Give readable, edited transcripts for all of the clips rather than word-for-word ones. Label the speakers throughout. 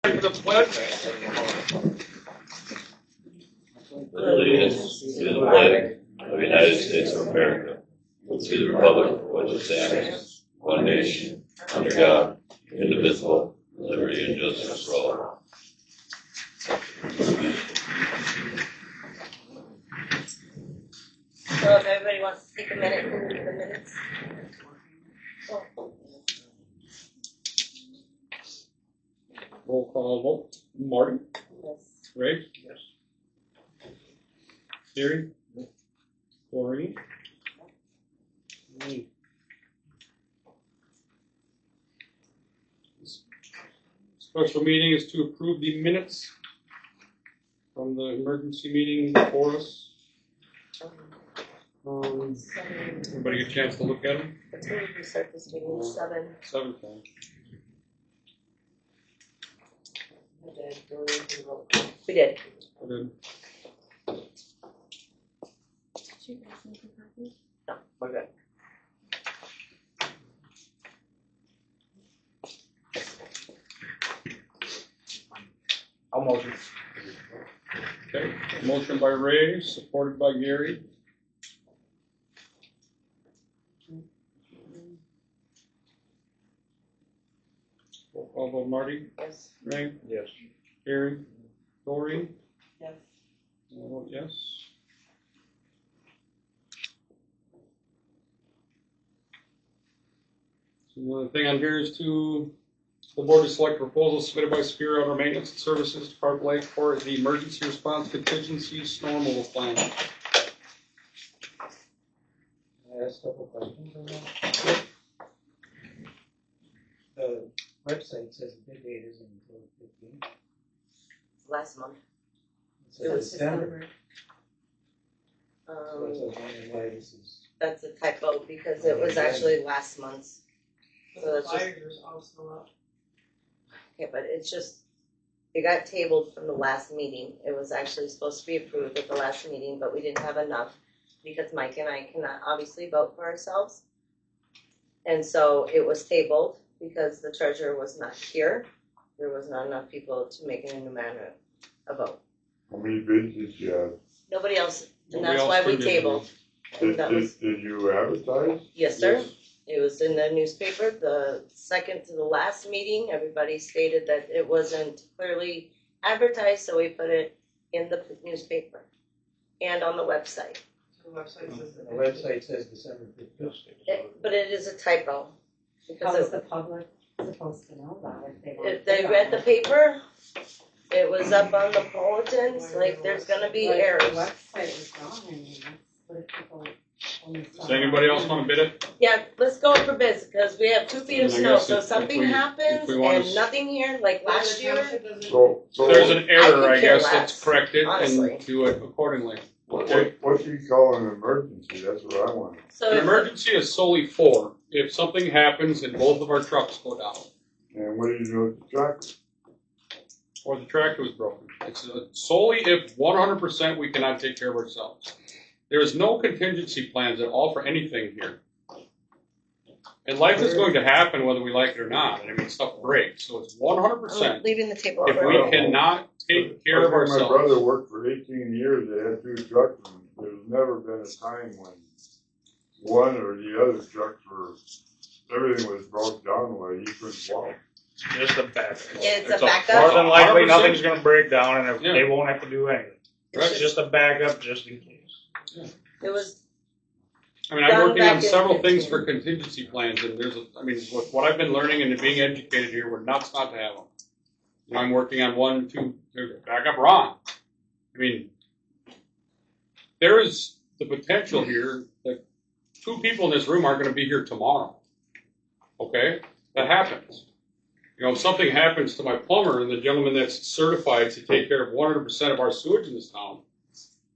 Speaker 1: The pledge.
Speaker 2: Allegiance to the flag of the United States of America, to the republic for which it stands, one nation, under God, indivisible, with liberty and justice for all.
Speaker 3: So if everybody wants to take a minute and read the minutes.
Speaker 1: Roll call vote. Marty?
Speaker 3: Yes.
Speaker 1: Ray? Yes. Gary? Yes. Doreen? Me. Special meeting is to approve the minutes from the emergency meeting before us. Everybody get a chance to look at them?
Speaker 3: What time did we start this meeting? 7.
Speaker 1: 7 times.
Speaker 3: We did.
Speaker 1: And then
Speaker 3: No, we're good.
Speaker 4: I'll motion.
Speaker 1: okay, motion by Ray, supported by Gary. Roll call vote. Marty?
Speaker 3: Yes.
Speaker 1: Ray?
Speaker 4: Yes.
Speaker 1: Gary? Doreen?
Speaker 3: Yes.
Speaker 1: I vote yes. So the other thing on here is to the board to select proposals submitted by Superior Outdoor Maintenance and Services to Park Lake for the emergency response contingency snow removal plan.
Speaker 4: Can I ask a couple questions on that? The website says the bid date isn't until the 15th.
Speaker 3: Last month.
Speaker 4: It says December. So I
Speaker 3: Um,
Speaker 4: was wondering why this is.
Speaker 3: that's a typo because it was actually last month's. So that's just,
Speaker 5: Flyers also up.
Speaker 3: okay, but it's just, it got tabled from the last meeting. It was actually supposed to be approved at the last meeting, but we didn't have enough because Mike and I cannot obviously vote for ourselves. And so it was tabled because the treasurer was not here. There was not enough people to make it in a manner a vote.
Speaker 6: How many bids did you have?
Speaker 3: Nobody else, and
Speaker 1: Nobody
Speaker 3: that's
Speaker 1: else
Speaker 3: why we
Speaker 1: turned in
Speaker 3: tabled. And that was,
Speaker 6: Did you advertise?
Speaker 3: yes, sir. It was in the newspaper, the second to the last meeting, everybody stated that it wasn't clearly advertised, so we put it in the newspaper and on the website.
Speaker 5: The website says
Speaker 4: The
Speaker 5: that.
Speaker 4: website says December 15th.
Speaker 3: But it is a typo.
Speaker 7: How
Speaker 3: Because
Speaker 7: is
Speaker 3: if,
Speaker 7: the public supposed to know that if they want?
Speaker 3: if they read the paper, it was up on the bulletins, like there's gonna be
Speaker 7: But the
Speaker 3: errors.
Speaker 7: website is wrong, I mean, that's what if people only saw.
Speaker 1: Does anybody else want to bid it?
Speaker 3: Yeah, let's go for bids, because we have 2 feet of
Speaker 1: I
Speaker 3: snow,
Speaker 1: guess
Speaker 3: so
Speaker 1: if
Speaker 3: if something
Speaker 1: we-
Speaker 3: happens
Speaker 1: if we wanna
Speaker 3: and nothing here, like last year,
Speaker 6: So,
Speaker 1: If there's an error,
Speaker 3: could
Speaker 1: I
Speaker 3: care
Speaker 1: guess
Speaker 3: less,
Speaker 1: let's correct it
Speaker 3: honestly.
Speaker 1: and do it accordingly.
Speaker 6: what do you call an emergency? That's what I want.
Speaker 3: so
Speaker 1: An
Speaker 3: if
Speaker 1: emergency is solely for if something happens and both of our trucks go down
Speaker 6: And what do you do with the tractor?
Speaker 1: or the tractor was broken. It's solely if 100% we cannot take care of ourselves. There is no contingency plans at all for anything here. And life is going to happen whether we like it or not. I mean, stuff breaks. So it's 100%.
Speaker 3: I'm leaving the table
Speaker 1: If
Speaker 3: over.
Speaker 1: we cannot take care of
Speaker 6: My
Speaker 1: ourselves.
Speaker 6: brother worked for 18 years. They had 2 trucks. And there's never been a time when one or the other trucks were, everything was broke down where you couldn't walk.
Speaker 4: Just a backup.
Speaker 3: It's a
Speaker 4: More
Speaker 3: backup.
Speaker 4: than likely,
Speaker 1: 100%.
Speaker 4: nothing's gonna break down and
Speaker 1: Yeah.
Speaker 4: they won't have to do anything.
Speaker 1: Right.
Speaker 4: It's just a backup just in case.
Speaker 3: It was,
Speaker 1: I mean, I'm
Speaker 3: Done
Speaker 1: working on
Speaker 3: back in
Speaker 1: several
Speaker 3: 15.
Speaker 1: things for contingency plans, and there's, with what I've been learning and being educated here, we're nuts not to have them. You know, I'm working on 1, 2, back up Ron. I mean, there is the potential here that 2 people in this room aren't gonna be here tomorrow. Okay? That happens. You know, if something happens to my plumber and the gentleman that's certified to take care of 100% of our sewage in this town,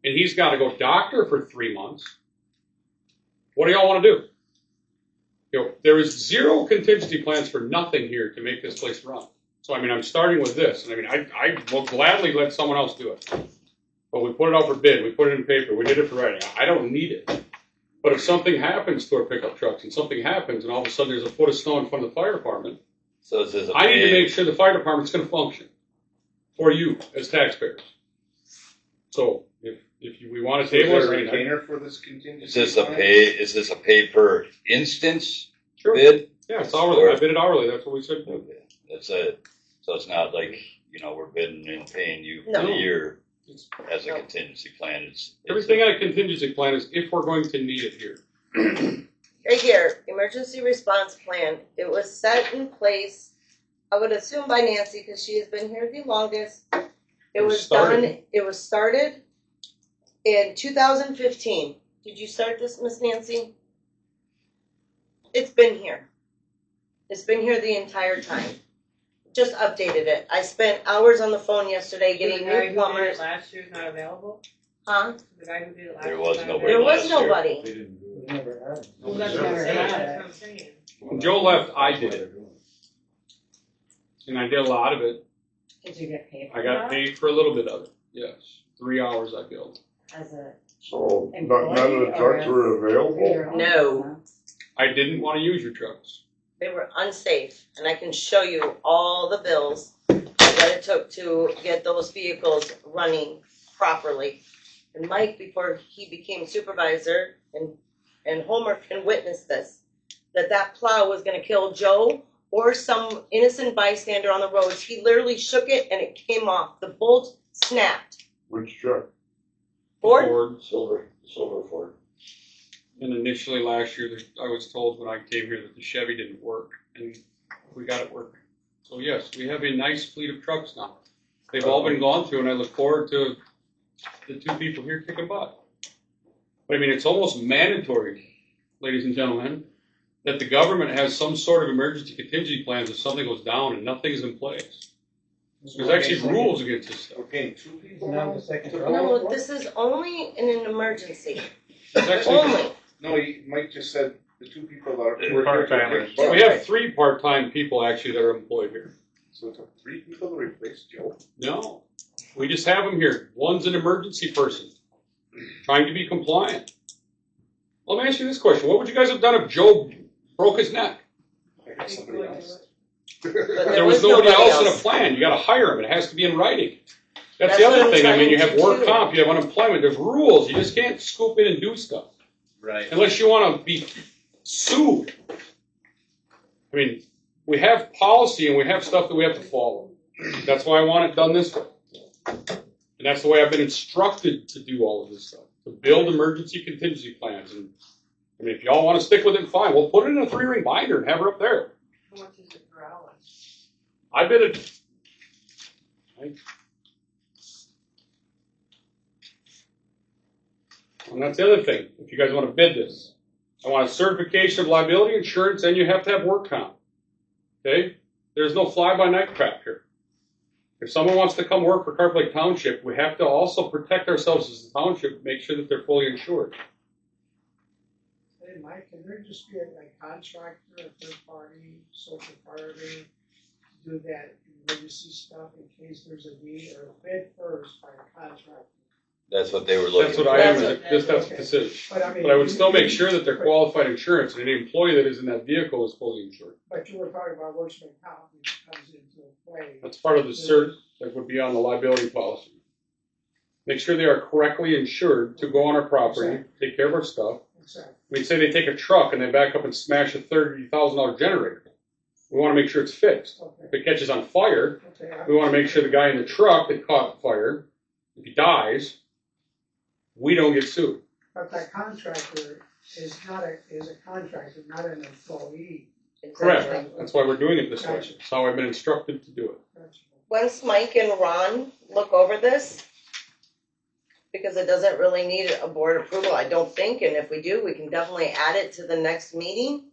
Speaker 1: and he's gotta go doctor for 3 months, what do y'all want to do? You know, there is zero contingency plans for nothing here to make this place run. So, I mean, I'm starting with this, and I mean, I will gladly let someone else do it. But we put it out for bid, we put it in paper, we did it for writing. I don't need it. But if something happens to our pickup trucks, and something happens, and all of a sudden there's a foot of snow in front of the fire department,
Speaker 2: So this is a
Speaker 1: I need to
Speaker 2: bid.
Speaker 1: make sure the fire department's going to function. for you as taxpayers. So if we want to
Speaker 8: So is
Speaker 1: table
Speaker 8: there a
Speaker 1: it,
Speaker 8: retainer for this contingency?
Speaker 2: Is this a pay per instance
Speaker 1: sure.
Speaker 2: bid?
Speaker 1: Yeah, it's hourly. I bid it hourly. That's what we said.
Speaker 2: Okay, that's it. So it's not like, we're bidding and paying you for
Speaker 3: No.
Speaker 2: the year
Speaker 1: It's,
Speaker 2: as a
Speaker 3: No.
Speaker 2: contingency plan. It's
Speaker 1: everything on a contingency plan is if we're going to need it here.
Speaker 3: Right here, emergency response plan, it was set in place, I would assume by Nancy, cause she has been here the longest. It was
Speaker 1: Started.
Speaker 3: it was started in 2015. Did you start this, Miss Nancy? It's been here. It's been here the entire time. Just updated it. I spent hours on the phone yesterday getting
Speaker 5: The guy
Speaker 3: new
Speaker 5: who did
Speaker 3: plumbers.
Speaker 5: it last year's not available?
Speaker 3: Huh?
Speaker 5: The guy who did it last
Speaker 2: There
Speaker 5: year's
Speaker 2: was
Speaker 5: not
Speaker 2: nobody
Speaker 3: There
Speaker 5: available?
Speaker 3: was
Speaker 2: last year.
Speaker 3: nobody.
Speaker 6: They didn't do
Speaker 4: We never had it.
Speaker 5: Well, that's
Speaker 6: Yeah.
Speaker 5: what I'm saying,
Speaker 4: Never had
Speaker 5: that's
Speaker 4: it.
Speaker 5: what I'm saying.
Speaker 1: When Joe left, I did it, and I did a lot of it.
Speaker 7: Did you get paid for
Speaker 1: I got
Speaker 7: that
Speaker 1: paid for a little bit of it. Yes, 3 hours I billed.
Speaker 7: as a
Speaker 6: So none of
Speaker 7: employee
Speaker 6: the
Speaker 7: or
Speaker 6: trucks
Speaker 7: as
Speaker 6: were
Speaker 7: for
Speaker 6: available?
Speaker 7: your own
Speaker 3: No.
Speaker 7: business?
Speaker 1: I didn't want to use your trucks.
Speaker 3: They were unsafe, and I can show you all the bills that it took to get those vehicles running properly. And Mike, before he became supervisor, and Homer can witness this, that plow was gonna kill Joe or some innocent bystander on the roads. He literally shook it and it came off. The bolt snapped.
Speaker 6: Which truck?
Speaker 3: Ford?
Speaker 2: Silver Ford.
Speaker 1: And initially last year, I was told when I came here that the Chevy didn't work, and we got it working. So yes, we have a nice fleet of trucks now. They've all been gone through, and I look forward to the two people here kicking butt. But I mean, it's almost mandatory, ladies and gentlemen, that the government has some sort of emergency contingency plans if something goes down and nothing's in place. There's actually rules against this stuff.
Speaker 8: We're paying two people
Speaker 4: Now
Speaker 8: now?
Speaker 4: the second truck.
Speaker 3: No, this is only in an emergency.
Speaker 1: It's actually,
Speaker 3: Only.
Speaker 8: No, Mike just said the two people that are.
Speaker 2: They're
Speaker 8: working here
Speaker 2: part-timers.
Speaker 8: kick butt.
Speaker 1: we have 3 part-time people actually that are employed here.
Speaker 8: So it took 3 people to replace Joe?
Speaker 1: No, we just have them here. One's an emergency person, trying to be compliant. Let me ask you this question. What would you guys have done if Joe broke his neck?
Speaker 8: I got somebody else.
Speaker 3: But
Speaker 1: There was nobody else in a plan. You gotta hire him. It has to be in writing. That's the
Speaker 3: That's what
Speaker 1: other
Speaker 3: I'm
Speaker 1: thing. I mean, you
Speaker 3: trying
Speaker 1: have
Speaker 3: to
Speaker 1: work
Speaker 3: do.
Speaker 1: comp, you have unemployment. There's rules. You just can't scoop in and do stuff.
Speaker 8: Right.
Speaker 1: Unless you wanna be sued. I mean, we have policy and we have stuff that we have to follow. That's why I want it done this way. And that's the way I've been instructed to do all of this stuff, to build emergency contingency plans. And I mean, if y'all want to stick with it, fine. We'll put it in a 3-ring binder and have her up there.
Speaker 5: How much is it per hour?
Speaker 1: I bid it. And that's the other thing. If you guys want to bid this, I want a certification of liability insurance, and you have to have work comp. Okay? There's no fly-by-night crap here. If someone wants to come work for Carp Lake Township, we have to also protect ourselves as a township, make sure that they're fully insured.
Speaker 9: Hey, Mike, can there just be a contractor, a third party, social partner, to do that emergency stuff in case there's a need, or bid first by a contractor?
Speaker 2: That's what they were looking
Speaker 1: That's
Speaker 2: for.
Speaker 1: what I am,
Speaker 3: That's
Speaker 1: is that's the decision.
Speaker 9: But
Speaker 1: But I would still make sure that they're qualified insurance, and any employee that is in that vehicle is fully insured.
Speaker 9: But you were talking about workman comp, which comes into play.
Speaker 1: That's part of the cert that would be on the liability policy. Make sure they are correctly insured to go on our property, take care of our stuff.
Speaker 9: Exactly.
Speaker 1: I mean, say they take a truck and they back up and smash a $30,000 generator. We want to make sure it's fixed.
Speaker 9: Okay,
Speaker 1: If it catches on fire,
Speaker 9: okay.
Speaker 1: we want to make sure the guy in the truck that caught fire, if he dies, we don't get sued.
Speaker 9: But that contractor is a contractor, not an employee.
Speaker 1: Correct.
Speaker 3: Exactly.
Speaker 1: That's why we're doing it this way. That's how I've been instructed to do it.
Speaker 9: That's-
Speaker 3: Once Mike and Ron look over this, because it doesn't really need a board approval, I don't think, and if we do, we can definitely add it to the next meeting.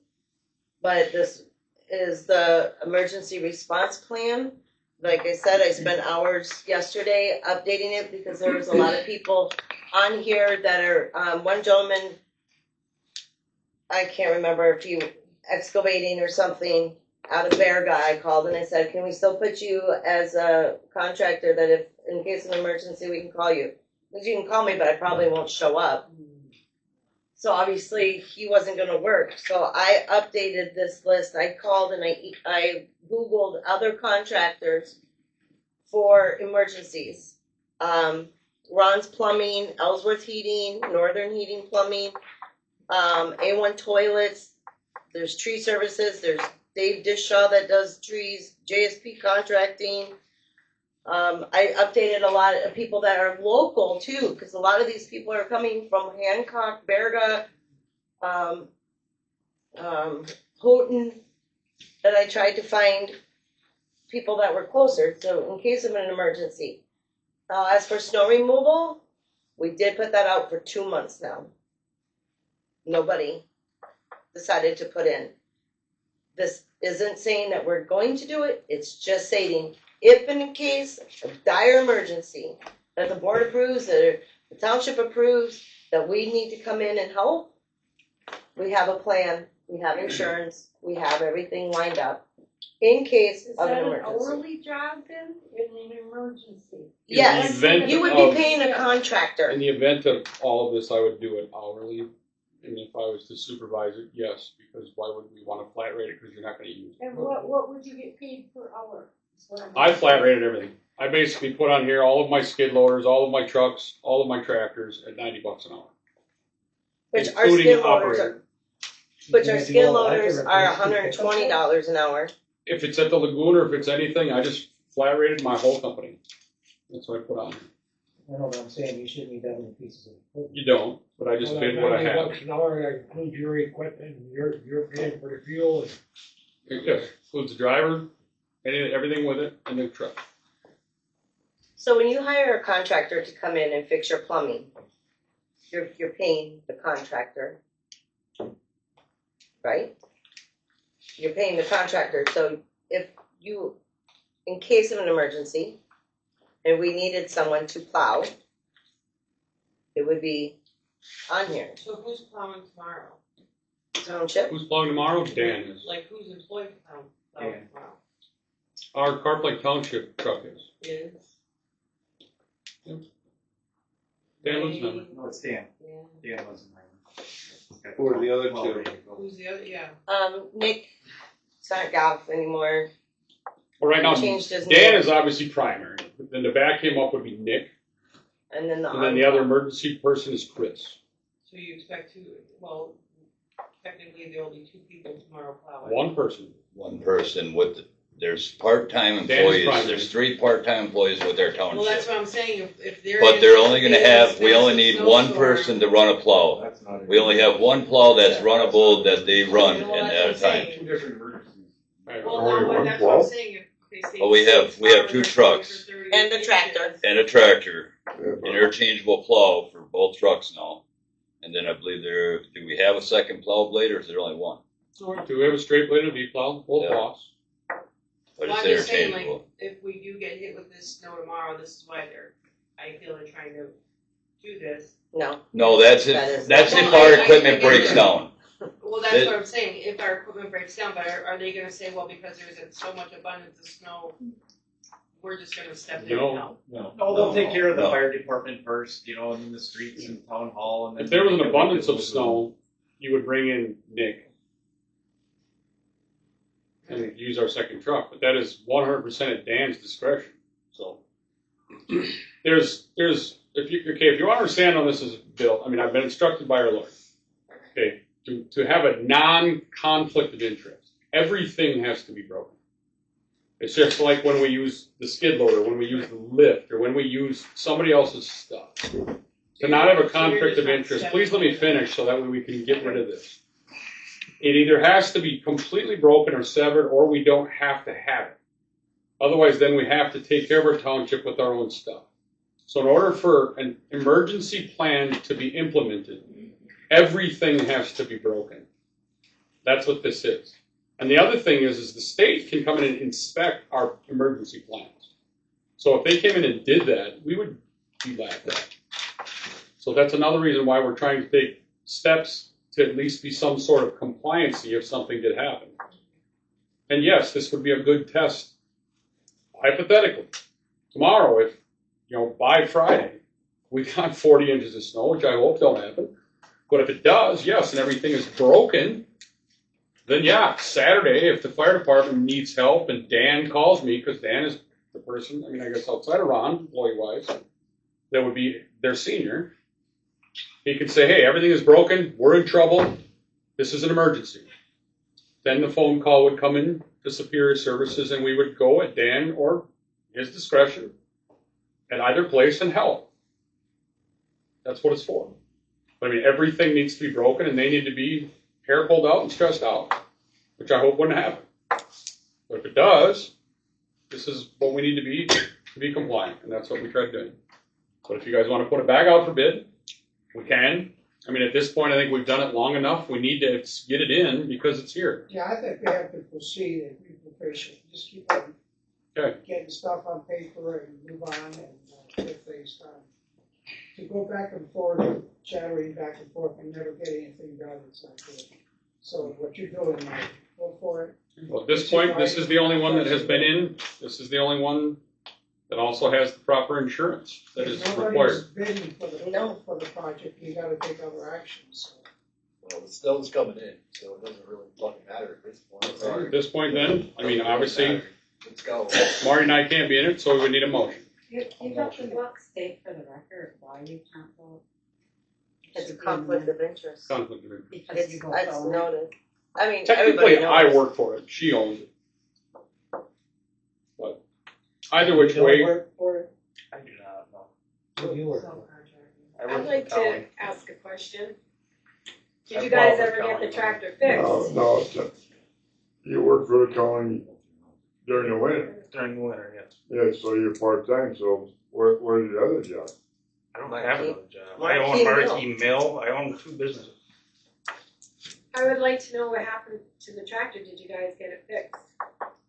Speaker 3: But this is the emergency response plan. Like I said, I spent hours yesterday updating it because there was a lot of people on here that are, one gentleman, I can't remember if he excavating or something out of Berga, I called and I said, can we still put you as a contractor that if, in case of an emergency, we can call you? Because you can call me, but I probably won't show up. So obviously, he wasn't gonna work, so I updated this list, I called and I Googled other contractors for emergencies. Ron's Plumbing, Ellsworth Heating, Northern Heating Plumbing, A1 Toilets, there's Tree Services, there's Dave Dishaw that does trees, JSP Contracting. I updated a lot of people that are local too, because a lot of these people are coming from Hancock, Berga, Houghton, that I tried to find people that were closer, so in case of an emergency. As for snow removal, we did put that out for 2 months now. Nobody decided to put in. This isn't saying that we're going to do it, it's just saying if in case of dire emergency, that the board approves, that the township approves, that we need to come in and help, we have a plan, we have insurance, we have everything lined up in case
Speaker 7: Is
Speaker 3: of
Speaker 7: that
Speaker 3: an
Speaker 7: an
Speaker 3: emergency.
Speaker 7: hourly job then, in an emergency?
Speaker 3: Yes,
Speaker 1: event
Speaker 3: you would be
Speaker 1: of-
Speaker 3: paying a contractor.
Speaker 1: In the event of all of this, I would do it hourly. And if I was to supervise it, yes, because why would we want to flat rate it? Because you're not going to use it.
Speaker 7: And what would you get paid per hour? Is what I'm
Speaker 1: I flat
Speaker 7: asking.
Speaker 1: rated everything. I basically put on here all of my skid loaders, all of my trucks, all of my tractors at $90 an hour.
Speaker 3: Which our
Speaker 1: including
Speaker 3: skid loaders
Speaker 1: operator.
Speaker 3: are, which
Speaker 4: You
Speaker 3: our
Speaker 4: had to
Speaker 3: skid
Speaker 4: go out
Speaker 3: loaders
Speaker 4: there
Speaker 3: are
Speaker 4: and
Speaker 3: $120 an hour.
Speaker 1: If it's at the lagoon or if it's anything, I just flat rated my whole company. That's what I put on here.
Speaker 4: I know what I'm saying, you shouldn't need that many pieces of equipment.
Speaker 1: You don't, but I just bid what I have.
Speaker 9: $90 an hour, that includes your equipment, and you're paying for the fuel, and
Speaker 1: It includes the driver, everything with it, and the truck.
Speaker 3: So when you hire a contractor to come in and fix your plumbing, you're paying the contractor, right? You're paying the contractor, so if you, in case of an emergency, and we needed someone to plow, it would be on here.
Speaker 5: So who's plowing tomorrow?
Speaker 3: Township,
Speaker 1: Who's plowing tomorrow? Dan is.
Speaker 5: Like, who's employed to plow
Speaker 4: Dan.
Speaker 5: tomorrow?
Speaker 1: Our Carplake Township truck is.
Speaker 5: Is?
Speaker 1: Dan lives in
Speaker 8: No, it's Dan.
Speaker 5: Yeah.
Speaker 8: Dan was in mine. Who are the other two?
Speaker 5: Who's the other, yeah.
Speaker 3: Nick, it's not golf anymore,
Speaker 1: Well, right now,
Speaker 3: changed his
Speaker 1: Dan
Speaker 3: name,
Speaker 1: is obviously primary. Then to back him up would be Nick.
Speaker 3: and then the
Speaker 1: And then the other emergency person is Chris.
Speaker 5: So you expect well, technically there will be 2 people tomorrow plowing.
Speaker 1: One person.
Speaker 2: One person with, there's part-time
Speaker 1: Dan's
Speaker 2: employees,
Speaker 1: primary.
Speaker 2: there's 3 part-time employees with their
Speaker 5: Well, that's
Speaker 2: township.
Speaker 5: what I'm saying, if they're.
Speaker 2: But
Speaker 5: in
Speaker 2: they're only gonna
Speaker 5: the
Speaker 2: have, we only need
Speaker 5: snowstorm-
Speaker 2: one person to run a plow.
Speaker 8: That's not.
Speaker 2: We only have one plow that's runnable that they run
Speaker 5: Well,
Speaker 2: at
Speaker 5: that's
Speaker 2: a
Speaker 5: what I'm
Speaker 2: time.
Speaker 5: saying.
Speaker 8: Two different emergencies.
Speaker 1: Right.
Speaker 5: Well,
Speaker 6: Only
Speaker 5: no, but
Speaker 6: one
Speaker 5: that's what I'm
Speaker 6: plow?
Speaker 5: saying, if they say.
Speaker 2: Well, we have 2
Speaker 5: hours,
Speaker 2: trucks.
Speaker 5: 30
Speaker 3: And the
Speaker 5: days,
Speaker 3: tractor.
Speaker 2: And a tractor,
Speaker 6: Yeah,
Speaker 2: an interchangeable plow for both trucks now. And then I believe do we have a second plow blade or is there only one?
Speaker 1: So do we have a straight blade and a V-plow? Both
Speaker 2: Yeah.
Speaker 1: plows.
Speaker 2: But
Speaker 5: Well,
Speaker 2: it's
Speaker 5: I'm just saying, like,
Speaker 2: interchangeable.
Speaker 5: if we do get hit with this snow tomorrow, this is why I feel they're trying to do this.
Speaker 3: no,
Speaker 2: No, that's
Speaker 3: That
Speaker 2: if,
Speaker 3: is-
Speaker 2: that's if
Speaker 5: Well,
Speaker 2: our
Speaker 5: I
Speaker 2: equipment
Speaker 5: get
Speaker 2: breaks
Speaker 5: it.
Speaker 2: down.
Speaker 5: Well, that's
Speaker 2: It-
Speaker 5: what I'm saying, if our equipment breaks down, but are they gonna say, well, because there's so much abundance of snow, we're just gonna step in
Speaker 1: No.
Speaker 5: and help?
Speaker 8: No, they'll take care of the
Speaker 2: No.
Speaker 8: fire department first, you know, and then the streets and town hall and then.
Speaker 1: If there was an abundance of snow, you would bring in Nick and use our second truck, but that is 100% at Dan's discretion. So there's if you want to understand how this is built, I mean, I've been instructed by our lawyer. Okay, to have a non-conflict of interest, everything has to be broken. It's just like when we use the skid loader, when we use the lift, or when we use somebody else's stuff. To not have a conflict of interest, please let me finish so that way we can get rid of this. It either has to be completely broken or severed, or we don't have to have it. Otherwise, then we have to take care of our township with our own stuff. So in order for an emergency plan to be implemented, everything has to be broken. That's what this is. And the other thing is the state can come in and inspect our emergency plans. So if they came in and did that, we would be laughed at. So that's another reason why we're trying to take steps to at least be some sort of compliancy if something did happen. And yes, this would be a good test, hypothetically. Tomorrow, if, by Friday, we got 40 inches of snow, which I hope don't happen. But if it does, yes, and everything is broken, then yeah, Saturday, if the fire department needs help and Dan calls me, because Dan is the person, I mean, I guess outside of Ron, employee-wise, that would be their senior, he could say, hey, everything is broken, we're in trouble, this is an emergency. Then the phone call would come in to Superior Services, and we would go at Dan or his discretion at either place and help. That's what it's for. But I mean, everything needs to be broken, and they need to be hair pulled out and stressed out, which I hope wouldn't happen. But if it does, this is what we need to be compliant, and that's what we tried doing. But if you guys want to put it back out for bid, we can. I mean, at this point, I think we've done it long enough. We need to get it in because it's here.
Speaker 9: Yeah, I think we have to proceed and be patient, just keep on getting stuff on paper and move on and get things done. To go back and forth, chattering back and forth and never get anything done, it's not good. So what you're doing, Mike, go for it.
Speaker 1: Well, at this point, this is the only one that has been in. This is the only one that also has the proper insurance that is required.
Speaker 9: Bidding for the project, you gotta take other actions.
Speaker 10: Well, the snow's coming in, so it doesn't really fucking matter at this point.
Speaker 1: At this point then, I mean, obviously,
Speaker 10: Let's go.
Speaker 1: Marty and I can't be in it, so we would need a motion.
Speaker 7: You have to state for the record why you can't vote.
Speaker 3: It's a conflict of interest.
Speaker 1: Conflict of interest.
Speaker 7: Because
Speaker 3: It's,
Speaker 7: you go
Speaker 3: it's
Speaker 7: forward.
Speaker 3: noted. I mean,
Speaker 1: Technically,
Speaker 3: everybody
Speaker 1: I
Speaker 3: knows.
Speaker 1: work for it. She owns it. But either which way,
Speaker 4: I do not know. Who do you work for?
Speaker 5: I'd like to ask a question. Did
Speaker 4: I
Speaker 5: you guys
Speaker 4: follow
Speaker 5: ever
Speaker 4: the
Speaker 5: get the
Speaker 4: county.
Speaker 5: tractor fixed?
Speaker 6: No, you work for the county during the winter.
Speaker 4: During the winter, yes.
Speaker 6: Yeah, so you're part-time, so where's the other job?
Speaker 4: I don't have another job. I
Speaker 3: Marquee
Speaker 4: own
Speaker 3: Mill.
Speaker 4: Marquee Mill. I own 2 businesses.
Speaker 5: I would like to know what happened to the tractor. Did you guys get it fixed?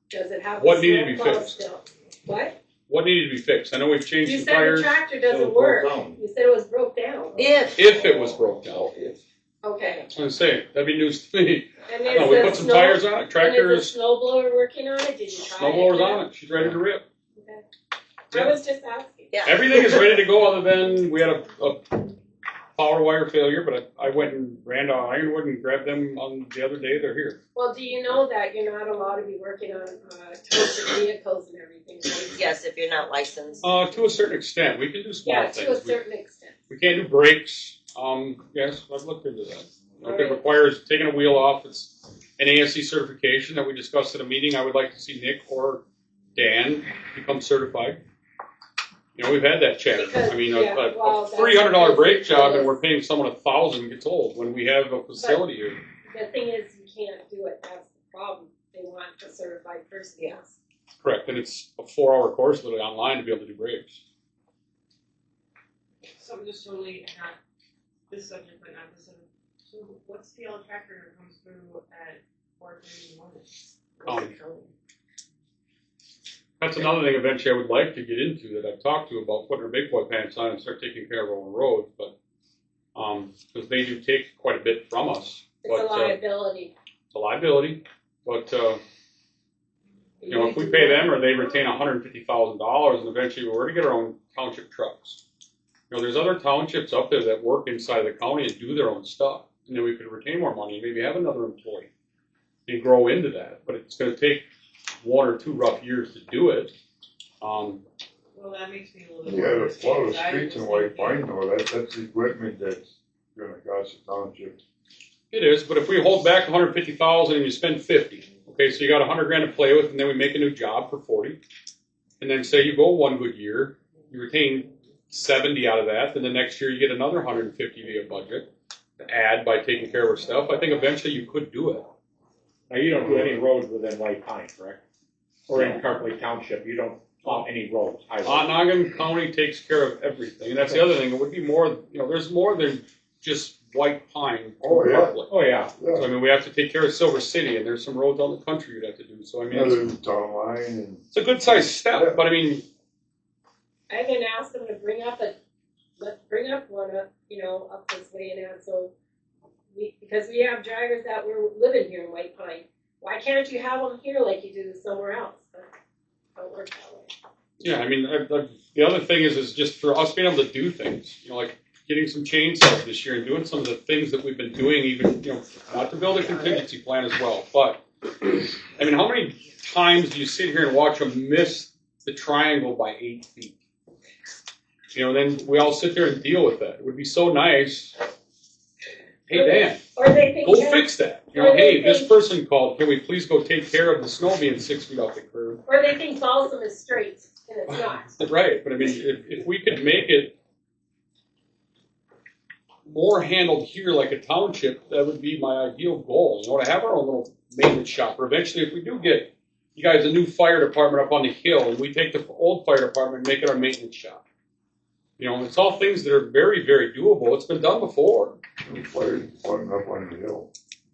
Speaker 5: Does it have
Speaker 1: What
Speaker 5: the
Speaker 1: needed to be
Speaker 5: snowplow
Speaker 1: fixed?
Speaker 5: still? What?
Speaker 1: what needed to be fixed? I know we've changed
Speaker 5: You
Speaker 1: some
Speaker 5: said the
Speaker 1: tires.
Speaker 5: tractor
Speaker 4: So
Speaker 5: doesn't
Speaker 4: it
Speaker 5: work.
Speaker 4: broke down.
Speaker 5: You said it was broke down.
Speaker 3: If
Speaker 1: If it was broke down.
Speaker 5: Okay.
Speaker 1: I was gonna say, that'd be news to me.
Speaker 5: And
Speaker 1: No, we put some tires on it,
Speaker 5: And is
Speaker 1: tractors,
Speaker 5: the snow blower working on it? Did you try it?
Speaker 1: snowblower's on it, she's ready to rip.
Speaker 5: Okay. I was just asking.
Speaker 3: yeah,
Speaker 1: Everything is ready to go other than we had a power wire failure, but I went and ran to Ironwood and grabbed them on the other day, they're here.
Speaker 5: Well, do you know that you're not allowed to be working on township vehicles and everything? Right?
Speaker 3: yes, if you're not licensed.
Speaker 1: To a certain extent, we can do small
Speaker 5: Yeah,
Speaker 1: things.
Speaker 5: to a certain extent.
Speaker 1: We can't do brakes, yes, I've looked into that. If it
Speaker 5: Alright.
Speaker 1: requires taking a wheel off, it's an ASC certification that we discussed at a meeting, I would like to see Nick or Dan become certified. You know, we've had that chat,
Speaker 5: Because,
Speaker 1: I mean,
Speaker 5: yeah, well,
Speaker 1: a
Speaker 5: that's
Speaker 1: $300 brake
Speaker 5: ridiculous.
Speaker 1: job and we're paying someone $1,000 gets old when we have a facility here.
Speaker 5: The thing is, you can't do it. That's the problem. They want a certified person.
Speaker 3: Yes.
Speaker 1: Correct, and it's a 4-hour course literally online to be able to do brakes.
Speaker 5: So I'm just totally not this subject, but not this subject. So what's the yellow tractor that comes through at 431?
Speaker 1: That's another thing eventually I would like to get into that I've talked to about putting our big boy pants on and start taking care of our own roads, but, because they do take quite a bit from us.
Speaker 5: It's a
Speaker 1: But,
Speaker 5: liability.
Speaker 1: it's a liability, but, you know, if we pay them or they retain $150,000 and eventually we're to get our own township trucks. You know, there's other townships up there that work inside the county and do their own stuff. And then we could retain more money and maybe have another employee and grow into that. But it's gonna take 1 or 2 rough years to do it.
Speaker 5: Well, that makes me a little bit.
Speaker 6: Yeah,
Speaker 5: nervous
Speaker 6: the plow
Speaker 5: because I
Speaker 6: streets in
Speaker 5: was
Speaker 6: White
Speaker 5: thinking-
Speaker 6: Pine, though, that's equipment that's gonna cost the township.
Speaker 1: It is, but if we hold back 150,000 and you spend 50, okay, so you got 100 grand to play with and then we make a new job for 40. And then say you go 1 good year, you retain 70 out of that, then the next year you get another 150 via budget to add by taking care of our stuff. I think eventually you could do it.
Speaker 11: Now, you don't do any roads within White Pine, correct? Or in Carp Lake Township, you don't plow any roads, highways?
Speaker 1: Ontonagon County takes care of everything, and that's the other thing. It would be more, you know, there's more than just White Pine.
Speaker 6: Oh, yeah.
Speaker 1: roughly.
Speaker 11: Oh, yeah.
Speaker 1: So I mean, we have to take care of Silver City, and there's some roads out in the country you'd have to do. So I mean,
Speaker 6: Other than town line and.
Speaker 1: it's a good sized step, but I mean,
Speaker 5: I even asked them to bring up one up, you know, up this way and out, so because we have drivers that were living here in White Pine. Why can't you have them here like you do somewhere else? But it don't work that way.
Speaker 1: yeah, I mean, the other thing is just for us being able to do things, you know, like getting some chainsaws this year and doing some of the things that we've been doing, even, you know, not to build a contingency plan as well, but I mean, how many times do you sit here and watch them miss the triangle by 8 feet. You know, then we all sit there and deal with that. It would be so nice. Hey, Dan,
Speaker 5: Or they think.
Speaker 1: go fix that. You know,
Speaker 5: Or they
Speaker 1: hey, this
Speaker 5: think-
Speaker 1: person called. Can we please go take care of the snow being 6 feet off the curb?
Speaker 5: Or they think Balsam is straight, and it's not.
Speaker 1: Right, but I mean, if we could make it more handled here like a township, that would be my ideal goal. You know, to have our own little maintenance shop. Or eventually, if we do get you guys a new fire department up on the hill, and we take the old fire department and make it our maintenance shop. You know, it's all things that are very, very doable. It's been done before.
Speaker 6: Fire department up on the hill.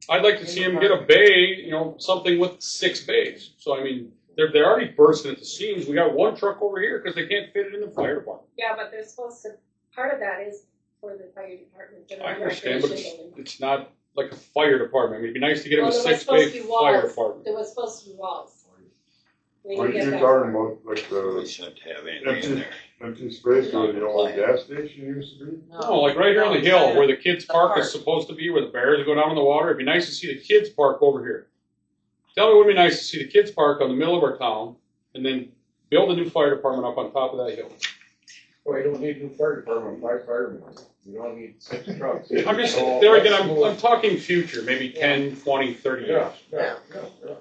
Speaker 1: I'd like to see them get a bay, you know, something with 6 bays. So, I mean, they're already bursting at the seams. We got one truck over here because they can't fit it in the fire department.
Speaker 5: Yeah, but they're supposed to, part of that is for the fire department.
Speaker 1: I understand, but it's not like a fire department. I mean, it'd be nice to get them a
Speaker 5: Well, there was
Speaker 1: 6 bay
Speaker 5: supposed to be
Speaker 1: fire
Speaker 5: walls.
Speaker 1: department.
Speaker 5: There was supposed to be walls. We
Speaker 6: Are
Speaker 5: didn't
Speaker 6: you
Speaker 5: get that
Speaker 6: talking
Speaker 5: far.
Speaker 6: about like
Speaker 2: We
Speaker 6: the
Speaker 2: shouldn't have anything in there.
Speaker 6: empty space where the old gas station used to be?
Speaker 1: No, like right here on the hill where the kids'
Speaker 3: The
Speaker 1: park
Speaker 3: park.
Speaker 1: is supposed to be, where the bears go down in the water. It'd be nice to see the kids' park over here. Tell me it would be nice to see the kids' park on the middle of our town, and then build a new fire department up on top of that hill.
Speaker 11: Well, you don't need a new fire department, 5 firemen. You don't need 6 trucks.
Speaker 1: I'm just, there again, I'm talking future, maybe 10, 20, 30 years.
Speaker 11: Yeah.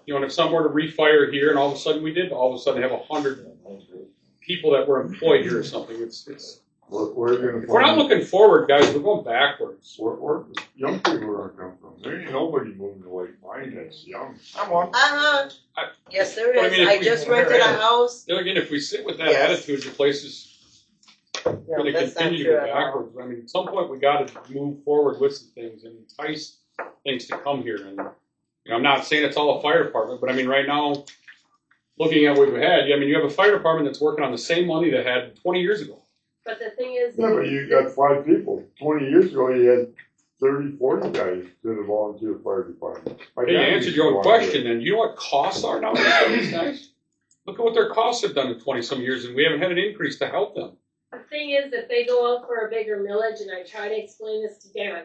Speaker 1: You know, and if someone were to refire here and all of a sudden we did, all of a sudden have 100 people that were employed here or something, it's,
Speaker 6: Where are you gonna
Speaker 1: if we're not
Speaker 6: find,
Speaker 1: looking forward, guys, we're going backwards.
Speaker 6: where young people are gonna come from? There ain't nobody moving to White Pine that's young.
Speaker 11: I'm on.
Speaker 3: Yes, there
Speaker 1: But I
Speaker 3: is.
Speaker 1: mean, if
Speaker 3: I
Speaker 1: we-
Speaker 3: just rented a house.
Speaker 1: There again, if we sit with that
Speaker 3: Yes.
Speaker 1: attitude, the place is
Speaker 3: No,
Speaker 1: going to
Speaker 3: that's not
Speaker 1: continue to
Speaker 3: true
Speaker 1: go
Speaker 3: at all.
Speaker 1: backwards. I mean, at some point we got to move forward with some things and entice things to come here. And you know, I'm not saying it's all a fire department, but I mean, right now, looking at what we've had, I mean, you have a fire department that's working on the same money they had 20 years ago.
Speaker 5: But the thing is.
Speaker 6: Yeah, but you got 5 people. 20 years ago, you had 30, 40 guys that have volunteered fire department. My
Speaker 1: Hey, you
Speaker 6: dad
Speaker 1: answered
Speaker 6: used
Speaker 1: your
Speaker 6: to
Speaker 1: own
Speaker 6: volunteer.
Speaker 1: question, and you know what costs are now for these guys? Look at what their costs have done in 20-some years, and we haven't had an increase to help them.
Speaker 5: The thing is, if they go out for a bigger millage, and I try to explain this to Dan,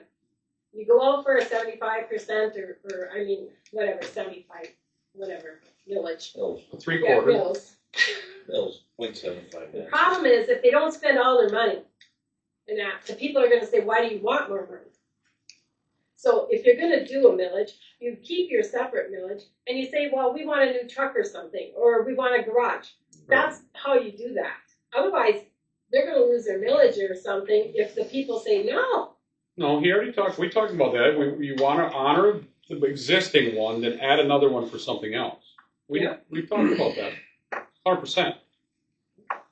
Speaker 5: you go out for a 75% or I mean, whatever, 75, whatever, millage.
Speaker 2: Mills,
Speaker 1: A 3/4.
Speaker 5: Yeah, mills.
Speaker 2: mills, 0.75
Speaker 5: The
Speaker 2: mills.
Speaker 5: problem is, if they don't spend all their money, and that, the people are gonna say, why do you want more money? So if you're gonna do a millage, you keep your separate millage, and you say, well, we want a new truck or something, or we want a garage. That's how you do that. Otherwise, they're gonna lose their millage or something if the people say no.
Speaker 1: No, he already talked. We talked about that. We want to honor the existing one, then add another one for something else. We talked about that, 100%.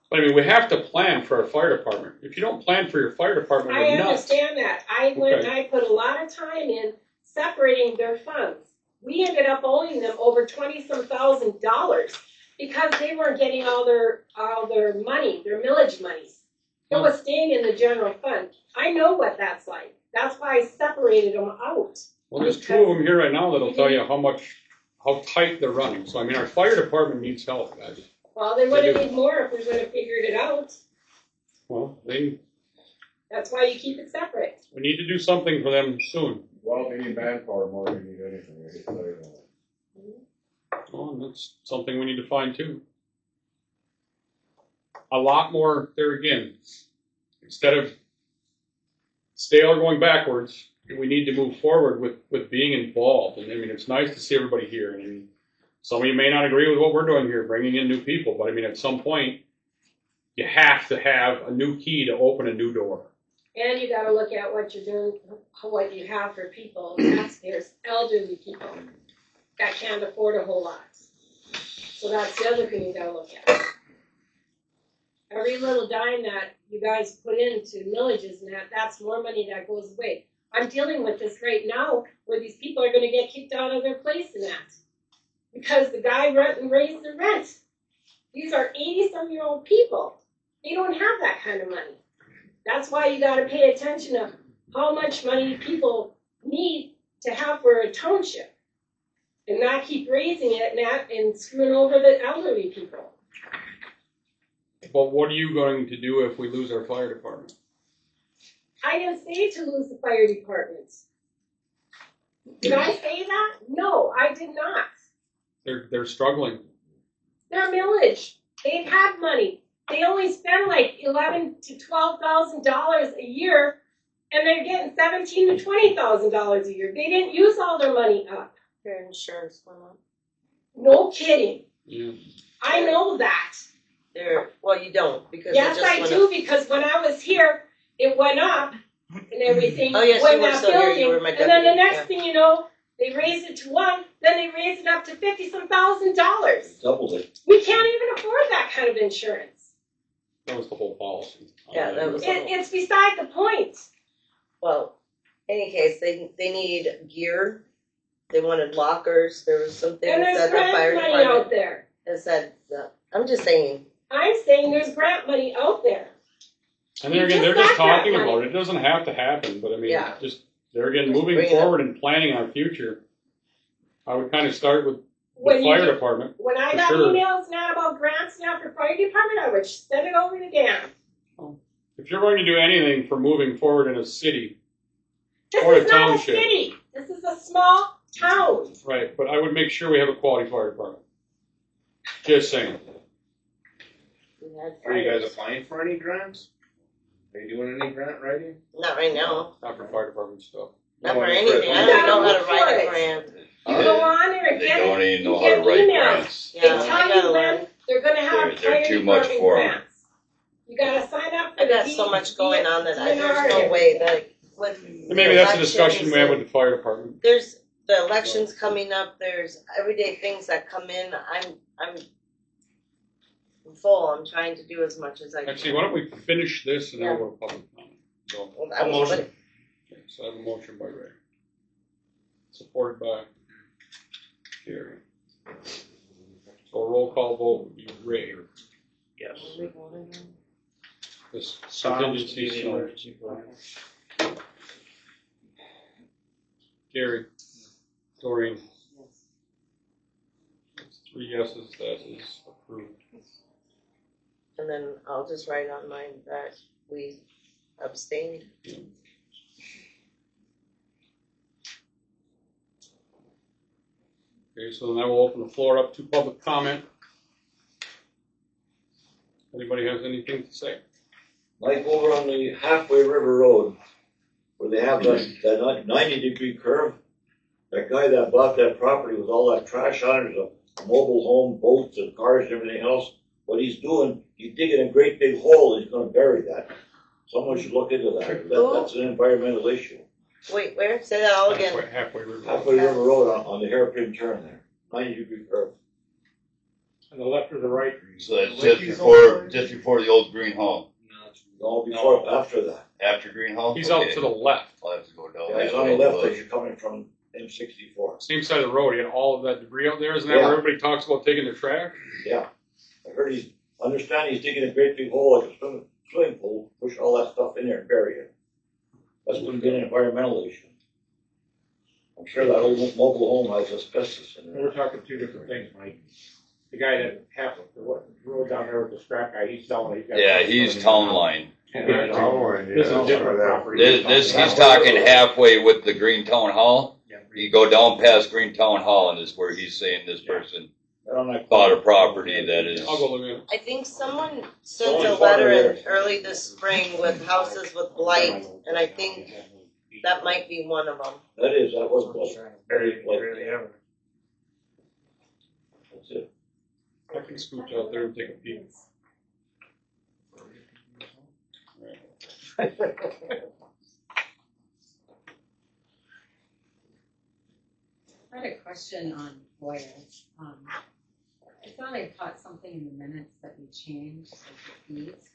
Speaker 1: But I mean, we have to plan for our fire department. If you don't plan for your fire department,
Speaker 5: I
Speaker 1: we're nuts.
Speaker 5: understand that. I went,
Speaker 1: Okay.
Speaker 5: I put a lot of time in separating their funds. We ended up owing them over $20-some thousand because they weren't getting all their money, their millage monies. It was staying in the general fund. I know what that's like. That's why I separated them out.
Speaker 1: Well, there's 2 of them here right now that'll tell you how tight they're running. So I mean, our fire department needs help, guys.
Speaker 5: Well, they would have need more if we would have figured it out.
Speaker 1: Well,
Speaker 5: That's why you keep it separate.
Speaker 1: we need to do something for them soon.
Speaker 11: Well, we need manpower more than we need anything. I can tell you that.
Speaker 1: Well, and that's something we need to find too. A lot more there again. Instead of stale or going backwards, we need to move forward with being involved. And I mean, it's nice to see everybody here. And I mean, some of you may not agree with what we're doing here, bringing in new people. But I mean, at some point, you have to have a new key to open a new door.
Speaker 5: And you gotta look at what you're doing, what you have for people, taxpayers, elderly people that can't afford a whole lot. So that's the other thing you gotta look at. Every little dime that you guys put into millages and that's more money that goes away. I'm dealing with this right now where these people are gonna get kicked out of their place in that. Because the guy raised the rent. These are 80-some-year-old people. They don't have that kind of money. That's why you gotta pay attention to how much money people need to have for a township. And not keep raising it and screwing over the elderly people.
Speaker 1: But what are you going to do if we lose our fire department?
Speaker 5: I didn't say to lose the fire department. Did I say that? No, I did not.
Speaker 1: They're struggling.
Speaker 5: Their millage. They've had money. They only spend like $11,000 to $12,000 a year, and they're getting $17,000 to $20,000 a year. They didn't use all their money up.
Speaker 3: Their insurance went up.
Speaker 5: No kidding.
Speaker 1: Yeah.
Speaker 5: I know that.
Speaker 3: Well, you don't, because it
Speaker 5: Yes,
Speaker 3: just
Speaker 5: I
Speaker 3: went
Speaker 5: do,
Speaker 3: up.
Speaker 5: because when I was here, it went up and everything.
Speaker 3: Oh, yes,
Speaker 5: when
Speaker 3: you were
Speaker 5: that
Speaker 3: still here, you
Speaker 5: building,
Speaker 3: were my
Speaker 5: and then the
Speaker 3: deputy,
Speaker 5: next
Speaker 3: yeah.
Speaker 5: thing you know, they raised it to one, then they raised it up to $50,000.
Speaker 10: Doubled it.
Speaker 5: We can't even afford that kind of insurance.
Speaker 1: That was the whole policy.
Speaker 3: Yeah, that was-
Speaker 5: It's beside the point.
Speaker 3: Well, any case, they need gear. They wanted lockers. There was some
Speaker 5: And
Speaker 3: things
Speaker 5: there's
Speaker 3: that the
Speaker 5: grant
Speaker 3: fire
Speaker 5: money out
Speaker 3: department
Speaker 5: there.
Speaker 3: has said. I'm just saying.
Speaker 5: I'm saying there's grant money out there.
Speaker 1: And there
Speaker 5: You
Speaker 1: again, they're
Speaker 5: just
Speaker 1: just
Speaker 5: got that
Speaker 1: talking
Speaker 5: money.
Speaker 1: about it. It doesn't have to happen, but I mean,
Speaker 3: Yeah.
Speaker 1: just, there again,
Speaker 3: Just
Speaker 1: moving
Speaker 3: bring it up.
Speaker 1: forward and planning our future. I would kind of start with the
Speaker 5: When
Speaker 1: fire
Speaker 5: you-
Speaker 1: department.
Speaker 5: When I
Speaker 1: For
Speaker 5: got
Speaker 1: sure.
Speaker 5: emails now about grants now for fire department, I would send it over to Dan.
Speaker 1: If you're going to do anything for moving forward in a city,
Speaker 5: This
Speaker 1: Or a
Speaker 5: is not a
Speaker 1: township.
Speaker 5: city. This is a small town.
Speaker 1: right, but I would make sure we have a quality fire department. Just saying.
Speaker 3: We had
Speaker 8: Are you guys
Speaker 3: fires.
Speaker 8: applying for any grants? Are you doing any grant writing?
Speaker 3: Not right now.
Speaker 1: Not for fire department stuff.
Speaker 3: Not
Speaker 8: No,
Speaker 3: for
Speaker 8: for-
Speaker 3: anything. I
Speaker 5: You
Speaker 3: don't even know
Speaker 5: gotta
Speaker 3: how to
Speaker 5: look
Speaker 3: write
Speaker 5: for
Speaker 3: a
Speaker 5: it.
Speaker 3: grant.
Speaker 5: You go on there and
Speaker 2: They
Speaker 5: get
Speaker 2: don't
Speaker 5: it.
Speaker 2: even know
Speaker 5: You
Speaker 2: how to
Speaker 5: get
Speaker 2: write
Speaker 5: emails.
Speaker 2: grants.
Speaker 5: They
Speaker 3: Yeah, I
Speaker 5: tell
Speaker 3: gotta
Speaker 5: you
Speaker 3: learn.
Speaker 5: when they're gonna have
Speaker 2: They're
Speaker 5: fire
Speaker 2: too much
Speaker 5: department
Speaker 2: for 'em.
Speaker 5: grants. You gotta sign up for
Speaker 3: I
Speaker 5: the
Speaker 3: got so much going on that there's no way that with
Speaker 1: And maybe that's a discussion we have
Speaker 3: elections
Speaker 1: with the fire department.
Speaker 3: There's the elections coming up. There's everyday things that come in. I'm full. I'm trying to do as much as I can.
Speaker 1: Actually, why don't we finish this and then we'll public comment. So,
Speaker 3: Well, I was-
Speaker 1: okay, so I have a motion by Ray. Supported by Gary. So a roll call vote would be Ray.
Speaker 11: Yes.
Speaker 1: This
Speaker 11: Sounds
Speaker 1: contingency,
Speaker 11: to be the
Speaker 1: so
Speaker 11: emergency plan.
Speaker 1: Gary, Doreen. 3 yeses, that is approved.
Speaker 3: And then I'll just write on mine that we abstained.
Speaker 1: Okay, so then I will open the floor up to public comment. Anybody has anything to say?
Speaker 12: Like over on the Halfway River Road, where they have that 90-degree curve, that guy that bought that property with all that trash on it, a mobile home, boats and cars and everything else, what he's doing, he's digging a great big hole and he's gonna bury that. Someone should look into that. That's an environmental issue.
Speaker 3: Wait, where? Say that all again.
Speaker 1: Halfway River.
Speaker 12: Halfway River Road on the hairpin turn there, 90-degree curve.
Speaker 11: On the left or the right?
Speaker 2: So that's just before the old Green Home.
Speaker 12: No, before, after that.
Speaker 2: After Green Home?
Speaker 1: He's out
Speaker 2: Okay.
Speaker 1: to the left,
Speaker 2: I'll have to go down.
Speaker 12: Yeah, he's on the left as you're coming from M64.
Speaker 1: same side of the road. You got all of that debris out there. Isn't that where
Speaker 12: Yeah.
Speaker 1: everybody talks about taking their trash?
Speaker 12: Yeah. I heard he's digging a great big hole like a swimming pool, push all that stuff in there and bury it. That's gonna be an environmental issue. I'm sure that old mobile home has asbestos in
Speaker 11: We're
Speaker 12: it.
Speaker 11: talking two different things, Mike. The guy that road down there with the scrap guy, he's selling it.
Speaker 2: Yeah, he's town line.
Speaker 11: This
Speaker 6: This
Speaker 11: is different property.
Speaker 2: This, he's talking halfway with the Green Town Hall. You go down past Green Town Hall and is where he's saying this person bought a property that is.
Speaker 1: I'll go look at it.
Speaker 3: I think someone sent
Speaker 12: Someone
Speaker 3: a letter in
Speaker 12: farted
Speaker 3: early this spring with houses with blight, and I think that might be one of them.
Speaker 12: That was like, very like, that's it.
Speaker 1: I can scooch out there and take a peek.
Speaker 7: I had a question on Hoyas. I thought I caught something in the minutes that we changed, like the fees for